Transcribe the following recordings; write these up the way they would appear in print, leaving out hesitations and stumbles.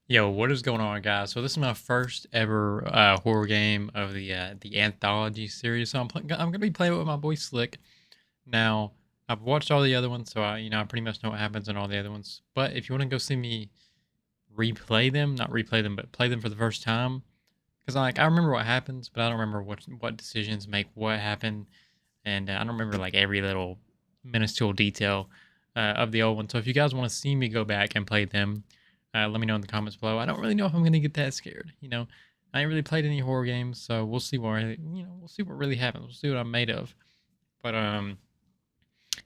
Yo, what is going on, guys? So this is my first ever horror game of the anthology series. So I'm gonna be playing with my boy Slick. Now I've watched all the other ones, so I pretty much know what happens in all the other ones. But if you want to go see me replay them, not replay them, but play them for the first time, because I remember what happens, but I don't remember what decisions make what happen, and I don't remember like every little minuscule detail of the old one. So if you guys want to see me go back and play them, let me know in the comments below. I don't really know if I'm gonna get that scared. I ain't really played any horror games, so we'll see we'll see what really happens. We'll see what I'm made of. But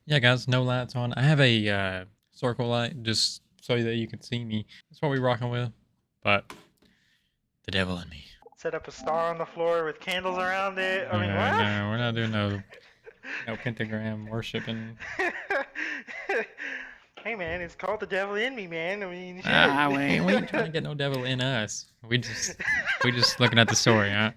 yeah, guys, no lights on. I have a circle light just so that you can see me. That's what we're rocking with. But the devil in me. Set up a star on the floor with candles around it. I mean, what? No, we're not doing no pentagram worshiping. Hey man, it's called the devil in me, man. I mean, shit. Ah, we ain't trying to get no devil in us. We just looking at the story, huh?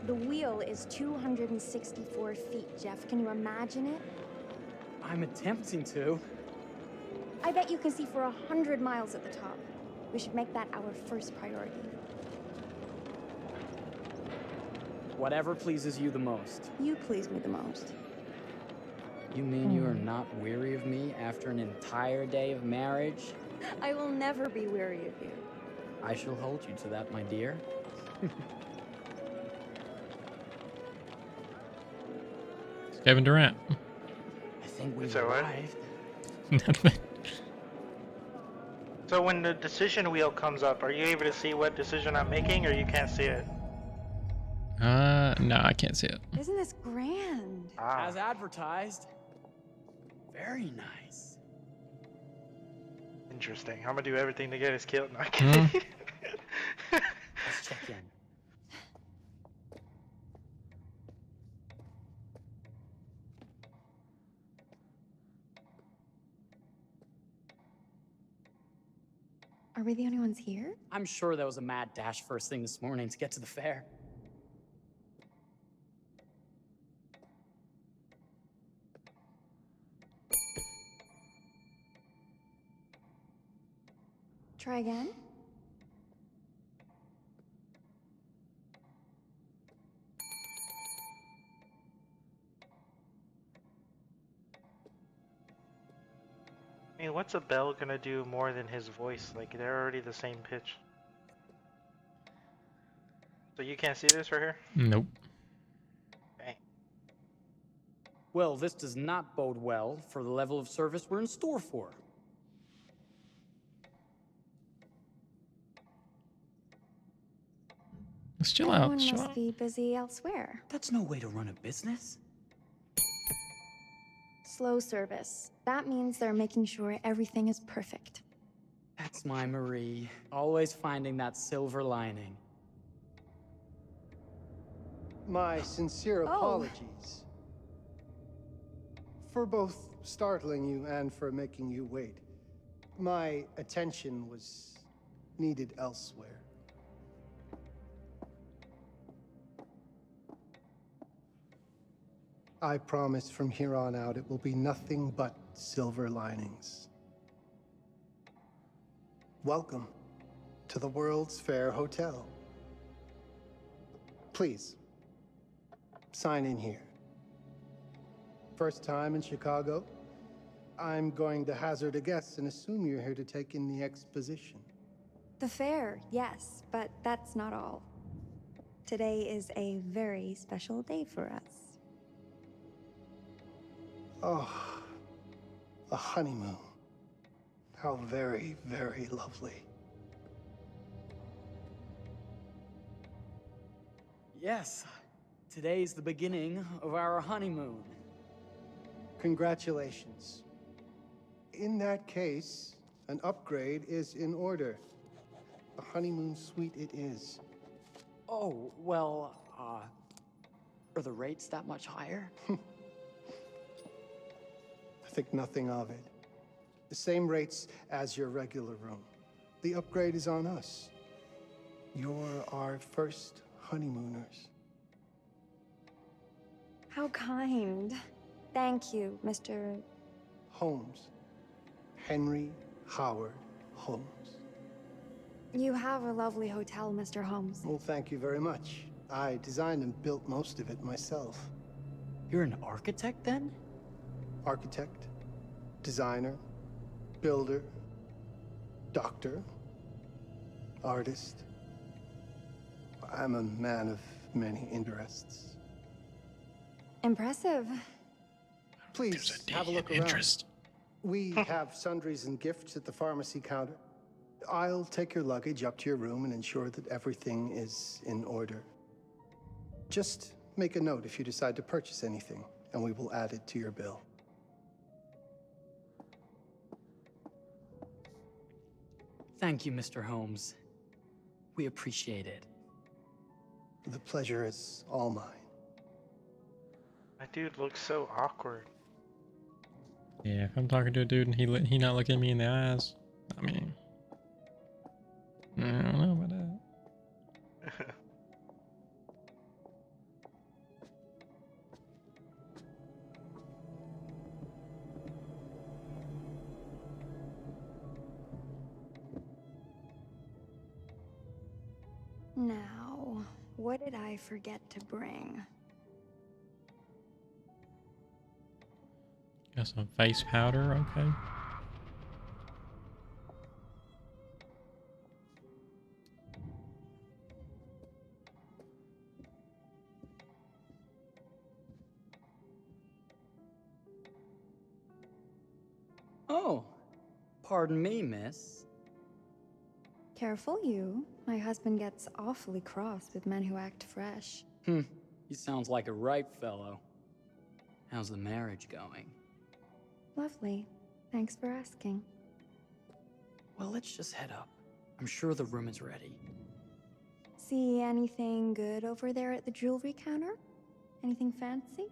The wheel is 264 feet, Jeff. Can you imagine it? I'm attempting to. I bet you can see for 100 miles at the top. We should make that our first priority. Whatever pleases you the most. You please me the most. You mean you are not weary of me after an entire day of marriage? I will never be weary of you. I shall hold you to that, my dear. It's Kevin Durant. I think we've So what? arrived. So when the decision wheel comes up, are you able to see what decision I'm making, or you can't see it? No, I can't see it. Isn't this grand? As advertised. Very nice. Interesting. I'm gonna do everything to get us killed. No, I'm Hmm? kidding. Let's check in. Are we the only ones here? I'm sure that was a mad dash first thing this morning to get to the fair. Try again? I mean, what's a bell gonna do more than his voice? Like, they're already the same pitch. So you can't see this right here? Nope. Dang. Well, this does not bode well for the level of service we're in store for. Let's chill out. Everyone Let's chill must out. be busy elsewhere. That's no way to run a business. Slow service. That means they're making sure everything is perfect. That's my Marie. Always finding that silver lining. My sincere Oh. apologies for both startling you and for making you wait. My attention was needed elsewhere. I promise from here on out it will be nothing but silver linings. Welcome to the World's Fair Hotel. Please, sign in here. First time in Chicago? I'm going to hazard a guess and assume you're here to take in the exposition. The fair, yes, but that's not all. Today is a very special day for us. Oh, a honeymoon. How very, very lovely. Yes, Today's the beginning of our honeymoon. Congratulations. In that case, an upgrade is in order. A honeymoon suite it is. Oh, well, are the rates that much higher? Think nothing of it. The same rates as your regular room. The upgrade is on us. You're our first honeymooners. How kind. Thank you, Mr. Holmes. Henry Howard Holmes. You have a lovely hotel, Mr. Holmes. Well, thank you very much. I designed and built most of it myself. You're an architect then? Architect, designer, builder, doctor, artist. I'm a man of many interests. Impressive. Please have a look around. We have sundries and gifts at the pharmacy counter. I'll take your luggage up to your room and ensure that everything is in order. Just make a note if you decide to purchase anything, and we will add it to your bill. Thank you, Mr. Holmes. We appreciate it. The pleasure is all mine. My dude looks so awkward. Yeah, if I'm talking to a dude and he not looking me in the eyes, I mean, I don't know about that. Now, what did I forget to bring? Got some face powder, okay. Oh, pardon me, miss. Careful, you. My husband gets awfully cross with men who act fresh. He sounds like a ripe fellow. How's the marriage going? Lovely. Thanks for asking. Well, let's just head up. I'm sure the room is ready. See anything good over there at the jewelry counter? Anything fancy?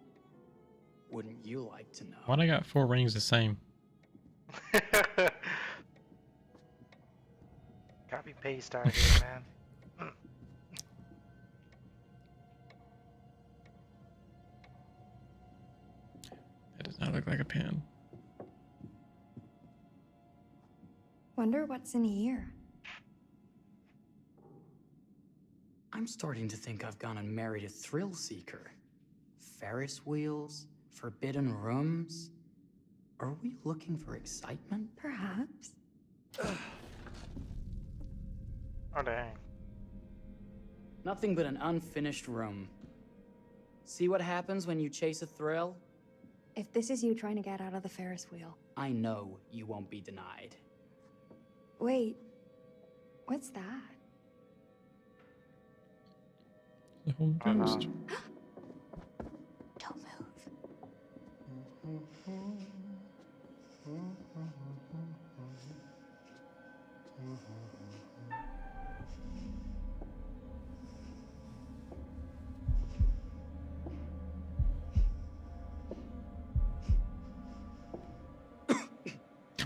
Wouldn't you like to know? Why'd I got 4 rings the same? Copy paste out here, man. That does not look like a pen. Wonder what's in here. I'm starting to think I've gone and married a thrill seeker. Ferris wheels, forbidden rooms. Are we looking for excitement? Perhaps. Oh, dang. Nothing but an unfinished room. See what happens when you chase a thrill? If this is you trying to get out of the Ferris wheel. I know you won't be denied. Wait. What's that? The whole ghost. Don't move.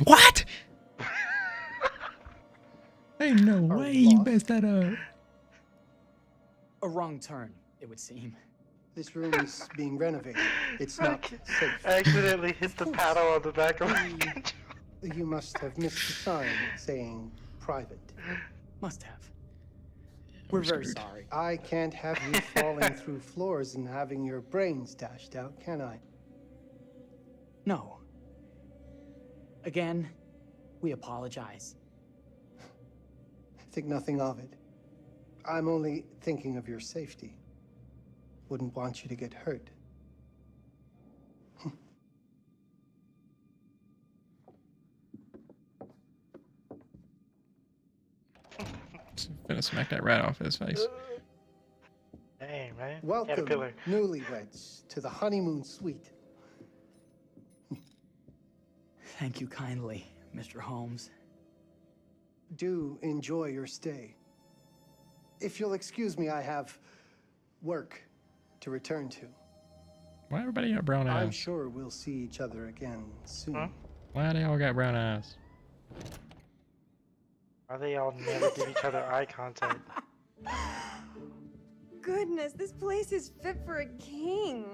What? Ain't no way you messed that up. A wrong turn, it would seem. This room is being renovated. It's not safe. I accidentally hit the paddle on the back of my controller. You must have missed the sign saying private. Must have. We're very screwed. sorry. I can't have you falling through floors and having your brains dashed out, can I? No. Again, we apologize. Think nothing of it. I'm only thinking of your safety. Wouldn't want you to get hurt. Gonna smack that rat off his face. Dang. Dang, man. Welcome, Caterpillar. newlyweds, to the honeymoon suite. Thank you kindly, Mr. Holmes. Do enjoy your stay. If you'll excuse me, I have work to return to. Why everybody got brown I'm eyes? sure we'll see each other again soon. Huh? Why they all got brown eyes? Why they all never give each other eye contact? Goodness, this place is fit for a king.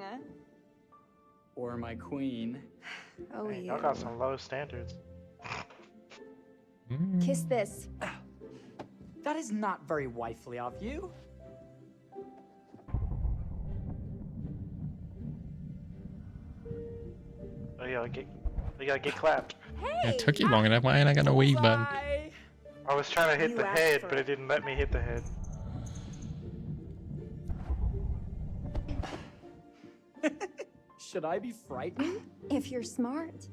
Or my queen. Oh, Hey, yeah. y'all got some low standards. Kiss this. That is not very wifely of you. They gotta get clapped. Hey! It took you long enough. Why ain't I got no weave button? Bullseye! I was trying to hit You the asked head, for but it. it didn't let me hit the head. Should I be frightened? If you're smart.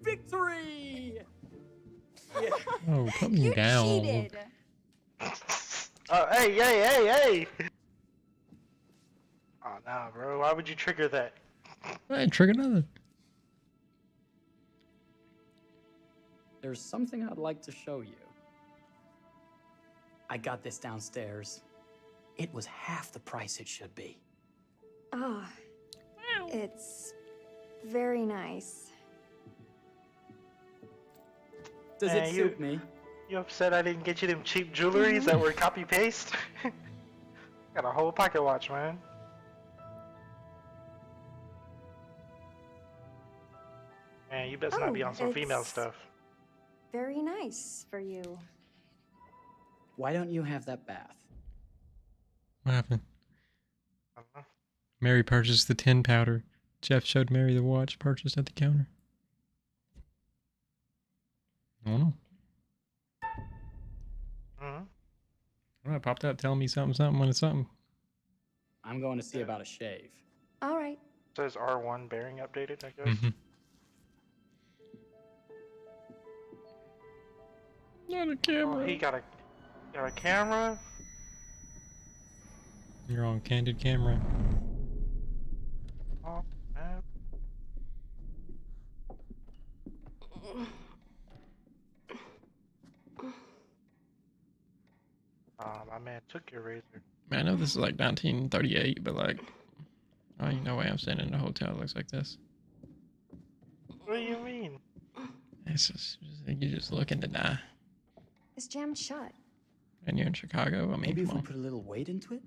Victory! Yeah. Oh, put me You down. cheated. Oh, hey! Oh, nah, bro. Why would you trigger that? Hey, trigger another. There's something I'd like to show you. I got this downstairs. It was half the price it should be. Ah, it's very nice. Does Man, it suit me? You upset I didn't get you them cheap jewelries that were copy paste? Got a whole pocket watch, man. Man, you best not be Oh, on some female it's- stuff. Very nice for you. Why don't you have that bath? What happened? I don't know. Mary purchased the tin powder. Jeff showed Mary the watch purchased at the counter. I don't know. Mhm. Well, it popped up telling me something when it's something. I'm going to see about a shave. All right. Says R1 bearing updated, I guess. Mm-hmm. Not a Oh, camera. he got a camera? You're on candid camera. Oh, man. My man took your razor. Man, I know this is like 1938, but like, oh, ain't no way I'm staying in a hotel that looks like this. What do you mean? It's just you're just looking to die. It's jammed shut. And you're in Chicago. I mean, Maybe if come we on. put a little weight into it?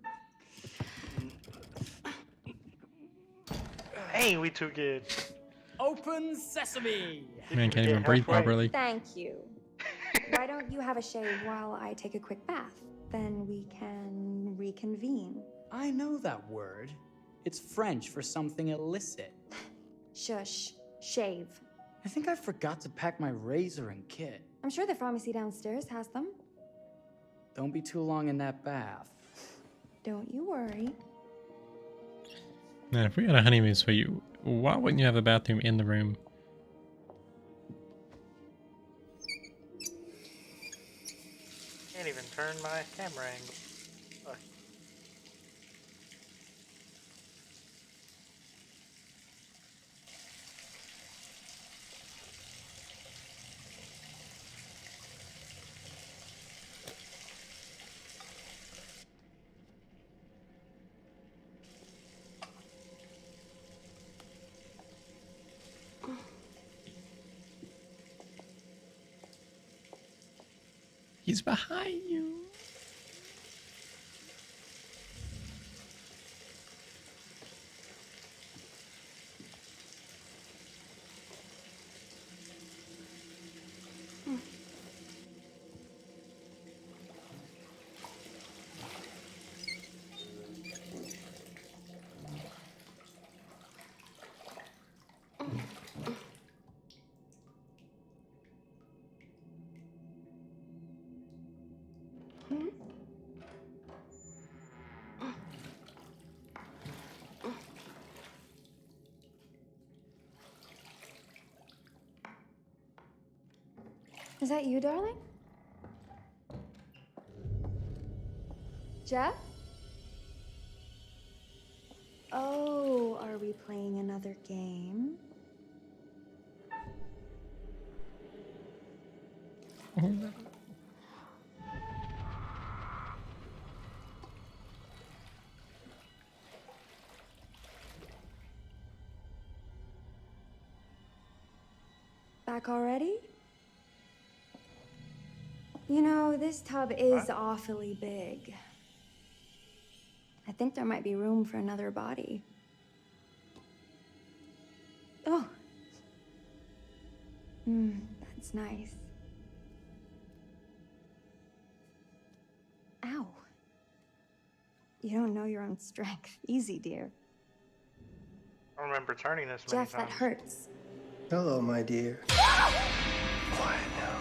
Hey, we too good. Open sesame! Man We can't get even breathe halfway. properly. Thank you. Why don't you have a shave while I take a quick bath? Then we can reconvene. I know that word. It's French for something illicit. Shush. Shave. I think I forgot to pack my razor and kit. I'm sure the pharmacy downstairs has them. Don't be too long in that bath. Don't you worry. Man, if we had a honeymoon suite, why wouldn't you have a bathroom in the room? Can't even turn my camera angle. Fuck. He's behind you. Is that you, darling? Jeff? Oh, are we playing another game? Back already? You know, this tub is awfully big. I think there might be room for another body. Oh. That's nice. Ow. You don't know your own strength. Easy, dear. I don't remember turning this many Jeff, that times. hurts. Hello, my dear. Quiet now.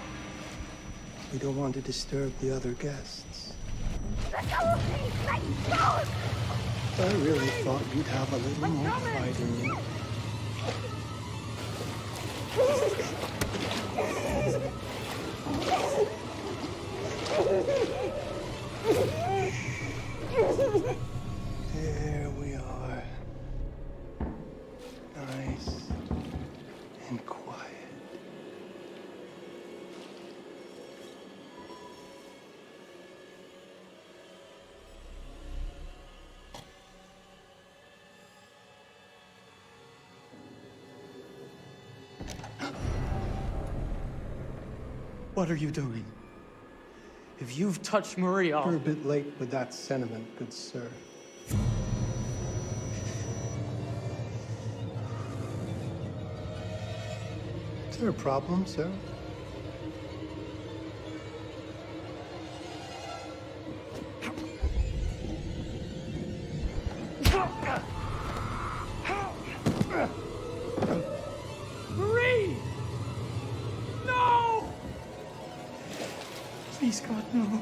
We don't want to disturb the other guests. Let go of me! Let go! I really thought you'd have a little more fight in you. There we are. Nice and quiet. What are you doing? If you've touched Maria, You're a bit late with that sentiment, good sir. Is there a problem, sir? Marie! No! Please, God, no.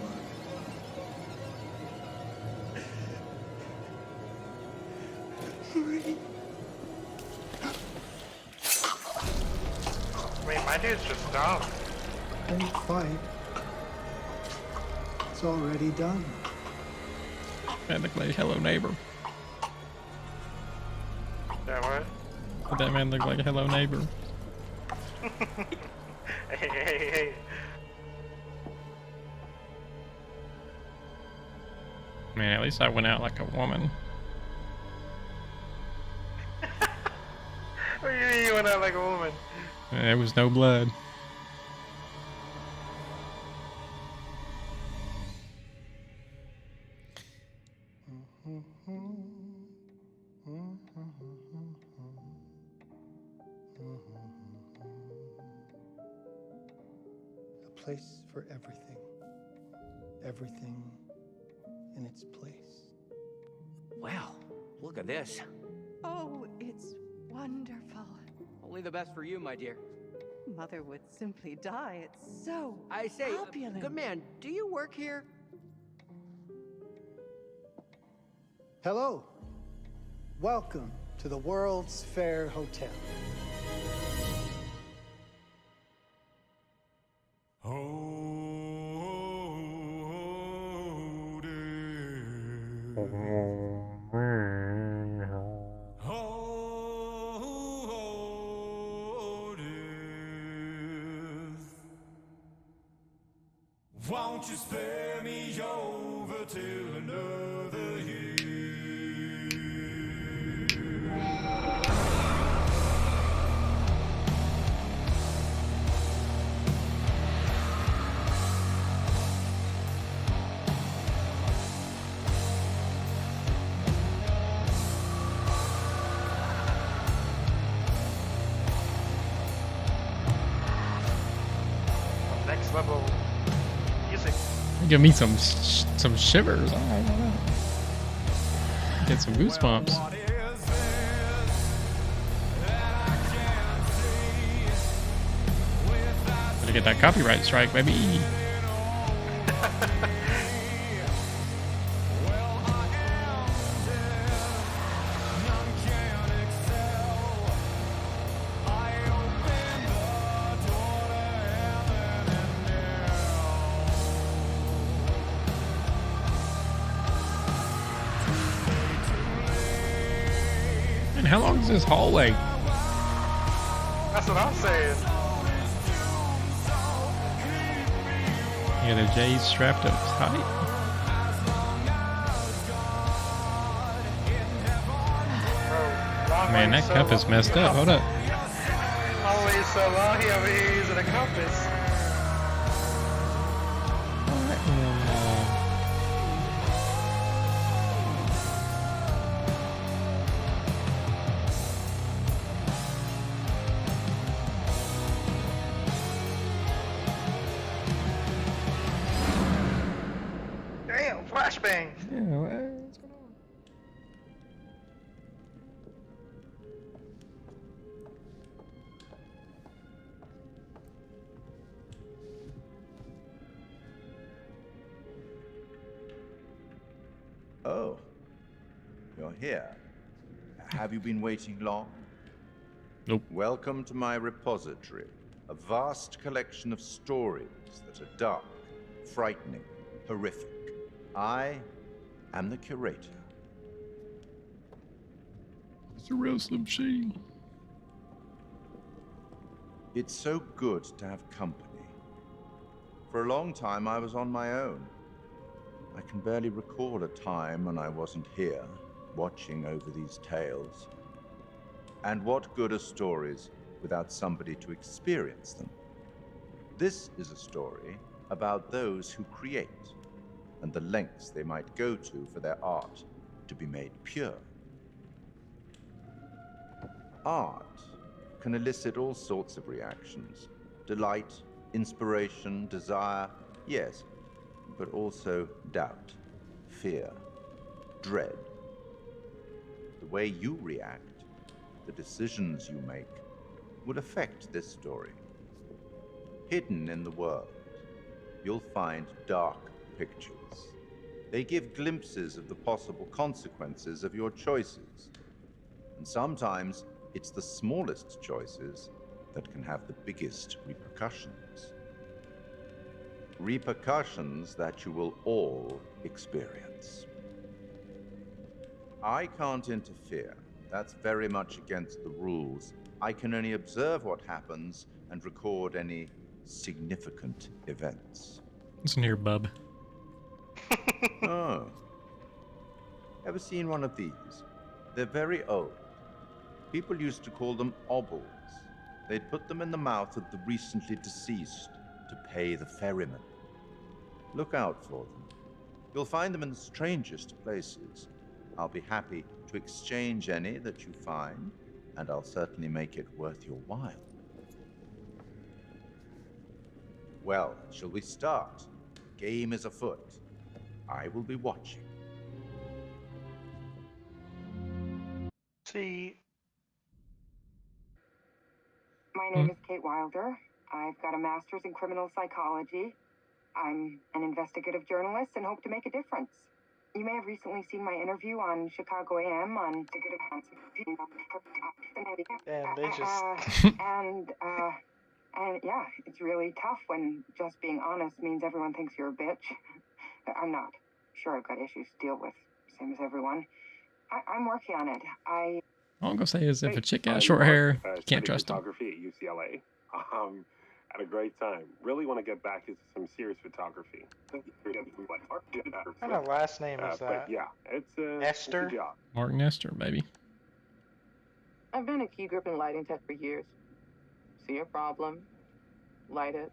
Marie. I mean, my dude's just dumb. Don't fight. It's already done. Man look like Hello Neighbor. Yeah, what? Did that man look like a Hello Neighbor? Hey. Man, at least I went out like a woman. What do you mean you went out like a woman? There was no blood. A place for everything. Everything in its place. Wow, look at this. Oh, it's wonderful. Only the best for you, my dear. Mother would simply die. It's so I say, opulent. good man, do you work here? Hello. Welcome to the World's Fair Hotel. Won't you spare me over till another year? Next level music. Give me some shivers. I don't know. Get some goosebumps. What is this that I can't see without Better get that copyright strike, baby. well, I am dead. None can excel. I open the door to heaven and Man, how long is this hallway? That's what I'm saying. Yeah, the J's strapped up tight. Bro, long Man, way that so cup is long. messed up. Hold up. Always so long, he over here using a compass. Damn, flashbang. Yeah, what's going on? Oh, you're here. Have you been waiting long? Nope. Welcome to my repository, a vast collection of stories that are dark, frightening, horrific. I am the curator. It's a real Slim Shady. It's so good to have company. For a long time, I was on my own. I can barely recall a time when I wasn't here, watching over these tales. And what good are stories without somebody to experience them? This is a story about those who create, and the lengths they might go to for their art to be made pure. Art can elicit all sorts of reactions. Delight, inspiration, desire, yes, but also doubt, fear, dread. The way you react, the decisions you make, will affect this story. Hidden in the world, you'll find dark pictures. They give glimpses of the possible consequences of your choices. And sometimes it's the smallest choices that can have the biggest repercussions. Repercussions that you will all experience. I can't interfere. That's very much against the rules. I can only observe what happens and record any significant events. Listen here, bub. Oh. Ever seen one of these? They're very old. People used to call them obols. They'd put them in the mouth of the recently deceased to pay the ferryman. Look out for them. You'll find them in the strangest places. I'll be happy to exchange any that you find, and I'll certainly make it worth your while. Well, shall we start? Game is afoot. I will be watching. See, My name is Kate Wilder. I've got a master's in criminal psychology. I'm an investigative journalist and hope to make a difference. You may have recently seen my interview on Chicago AM on damn, they just. And yeah, it's really tough when just being honest means everyone thinks you're a bitch. I'm not. Sure, I've got issues to deal with, same as everyone. I'm working on it. All I'm gonna say is if a chick has short hair, you can't trust them. Photography at UCLA. Had a great time. Really want to get back into some serious photography. What kind of last name is that? But yeah, it's Esther? It's a job. Martin Esther, baby. I've been a key grip and lighting tech for years. See a problem, light it.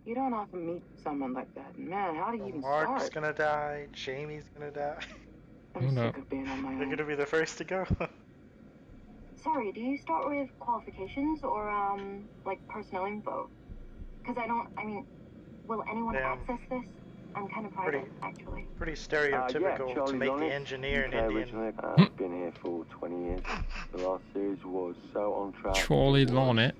You don't often meet someone like that. Man, how do you even Mark's start? gonna die. Jamie's gonna die. I'm sick of being on my They're own. gonna be the first to go. Sorry, do you start with qualifications or, like personnel info? Because will anyone Damn. access this? I'm kind of private, Pretty- actually. Pretty stereotypical to make the engineer an Indian. I've been here for 20 years. The last series was so on track. Charlie Lonnet.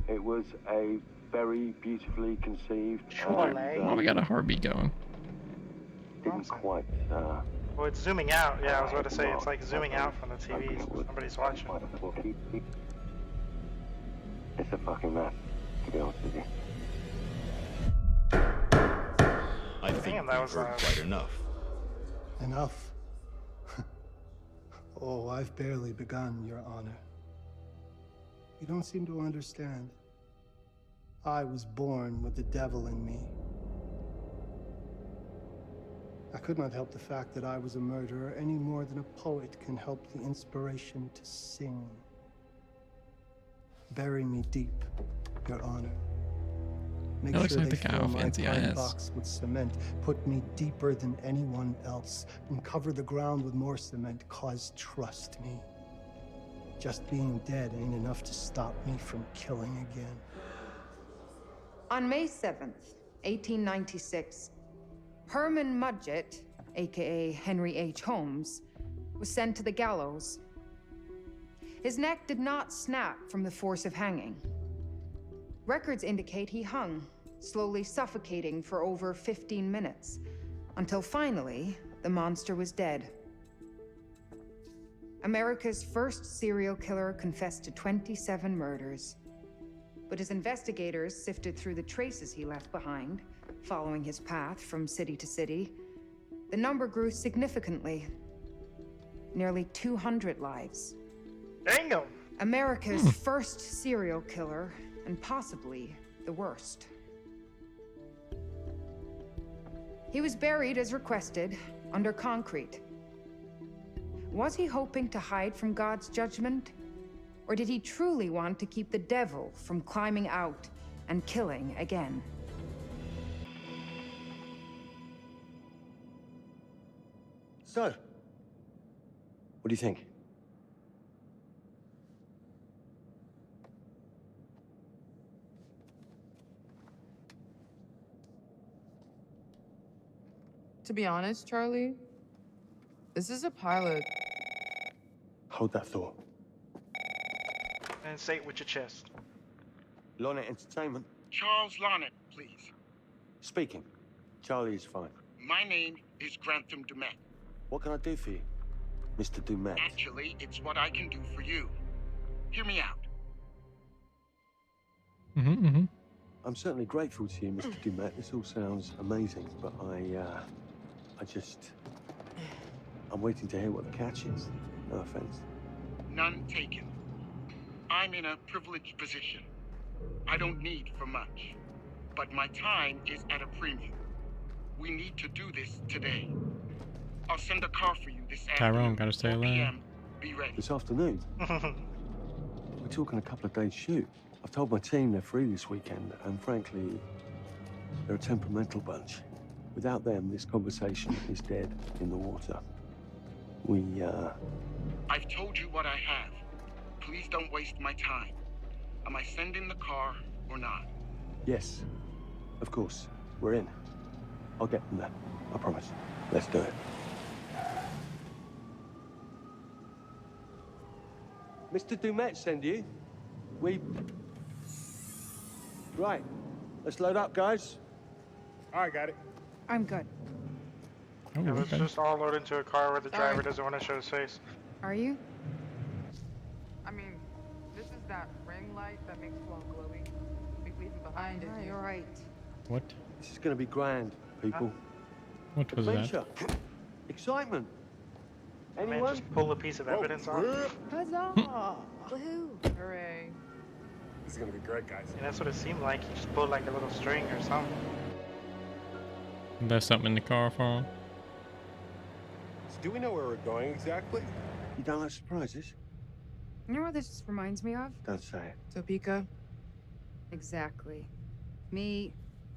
It was a very beautifully conceived. Charlie? Oh, we got a heartbeat going. Didn't quite. Well, it's zooming out. Yeah, I was about to say it's like zooming out from the TV. So somebody's watching. It's a fucking mess, to be honest with you. I think Damn, that we've was heard quite enough. Enough. Oh, I've barely begun, Your Honor. You don't seem to understand. I was born with the devil in me. I could not help the fact that I was a murderer any more than a poet can help the inspiration to sing. Bury me deep, Your Honor. Make That looks sure like they the guy fill with my fancy pine eyes. box with cement, put me deeper than anyone else, and cover the ground with more cement, cause trust me. Just being dead ain't enough to stop me from killing again. On May 7th, 1896, Herman Mudgett, aka Henry H. Holmes, was sent to the gallows. His neck did not snap from the force of hanging. Records indicate he hung, slowly suffocating for over 15 minutes, until finally, the monster was dead. America's first serial killer confessed to 27 murders. But as investigators sifted through the traces he left behind, following his path from city to city, the number grew significantly. Nearly 200 lives. Damn! America's first serial killer, and possibly the worst. He was buried as requested, under concrete. Was he hoping to hide from God's judgment? Or did he truly want to keep the devil from climbing out and killing again? So, what do you think? To be honest, Charlie, this is a pilot. Hold that thought. And say it with your chest. Lonnet Entertainment. Charles Lonnet, please. Speaking. Charlie is fine. My name is Grantham Dumet. What can I do for you, Mr. Dumet? Actually, it's what I can do for you. Hear me out. I'm certainly grateful to you, Mr. Dumet. This all sounds amazing, but I'm waiting to hear what the catch is. No offense. None taken. I'm in a privileged position. I don't need for much, but my time is at a premium. We need to do this today. I'll send a car for you this Tyrone, afternoon. gotta stay 4 alive. PM. Be ready. This afternoon? We're talking a couple of days shoot. I've told my team they're free this weekend, and frankly, they're a temperamental bunch. Without them, this conversation is dead in the water. I've told you what I have. Please don't waste my time. Am I sending the car or not? Yes, of course. We're in. I'll get them there. I promise. Let's do it. Mr. Dumet send you. Right. Let's load up, guys. All right, got it. I'm good. Yeah, let's just all load into a car where the driver Sorry. doesn't want to show his face. Are you? I mean, this is that ring light that makes you all glowy. Big leaving behind it. You're right. What? This is going to be grand, people. What was that? Adventure. Excitement. Man, Anyone? just pull a piece of evidence on. Huzzah! Woohoo! Hooray. This is gonna be great, guys. And that's what it seemed like. He just pulled like a little string or something. There's something in the car for him. So do we know where we're going exactly? You don't like surprises? You know what this just reminds me of? Don't say it. Topeka? Exactly. Me,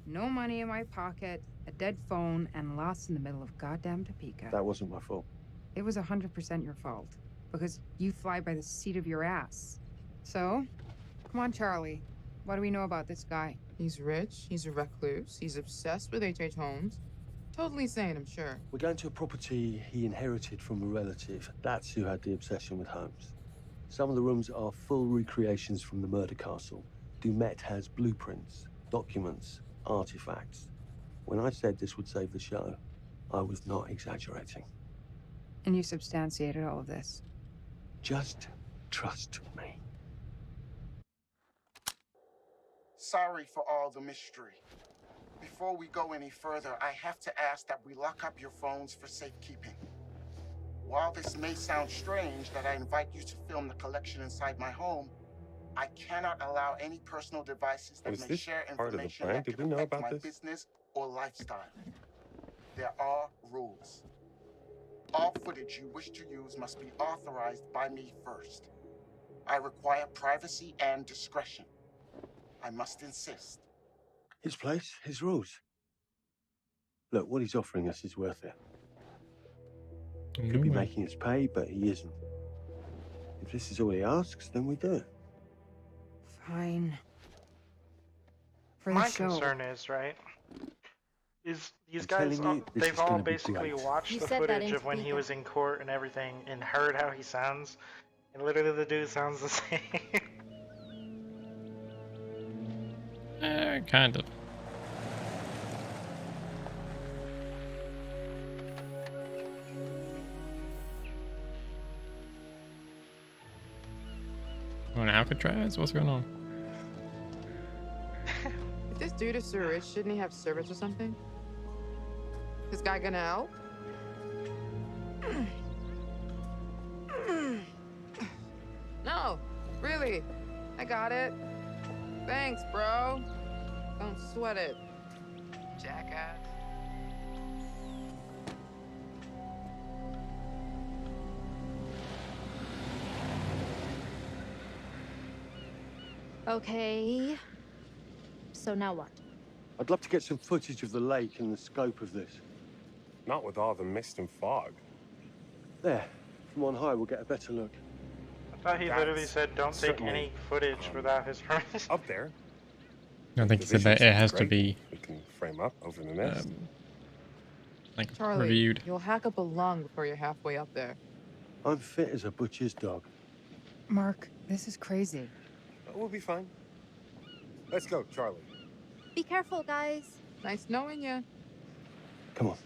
no money in my pocket, a dead phone, and lost in the middle of goddamn Topeka. That wasn't my fault. It was 100% your fault. Because you fly by the seat of your ass. So, come on, Charlie. What do we know about this guy? He's rich, he's a recluse, he's obsessed with H.H. Holmes. Totally sane, I'm sure. We're going to a property he inherited from a relative. That's who had the obsession with Holmes. Some of the rooms are full recreations from the murder castle. Dumet has blueprints, documents, artifacts. When I said this would save the show, I was not exaggerating. And you substantiated all of this. Just trust me. Sorry for all the mystery. Before we go any further, I have to ask that we lock up your phones for safekeeping. While this may sound strange that I invite you to film the collection inside my home, I cannot allow any personal devices that Was may this share part of the information plan? that Did could we know affect about my this? business or lifestyle. There are rules. All footage you wish to use must be authorized by me first. I require privacy and discretion. I must insist. His place, his rules. Look, what he's offering us is worth it. He could be making us pay, but he isn't. If this is all he asks, then we do it. Fine. For My the show. concern is, right, is these I'm guys, telling you, this they've is all gonna be basically great. watched You the said that footage in of when he speaker. was in court and everything and heard how he sounds. And literally the dude sounds the same. Kind of. On Alcatraz? What's going on? If this dude is so rich, shouldn't he have service or something? This guy gonna help? No, really. I got it. Thanks, bro. Don't sweat it. Jackass. Okay. So now what? I'd love to get some footage of the lake and the scope of this. Not with all the mist and fog. There, from on high, we'll get a better look. I thought he literally That's said don't take certainly, any footage without his permission. Up there. I think he said that it has to be We can frame up over the mist. like Charlie, reviewed. you'll hack up a lung before you're halfway up there. I'm fit as a butcher's dog. Mark, this is crazy. We'll be fine. Let's go, Charlie. Be careful, guys. Nice knowing you. Come on.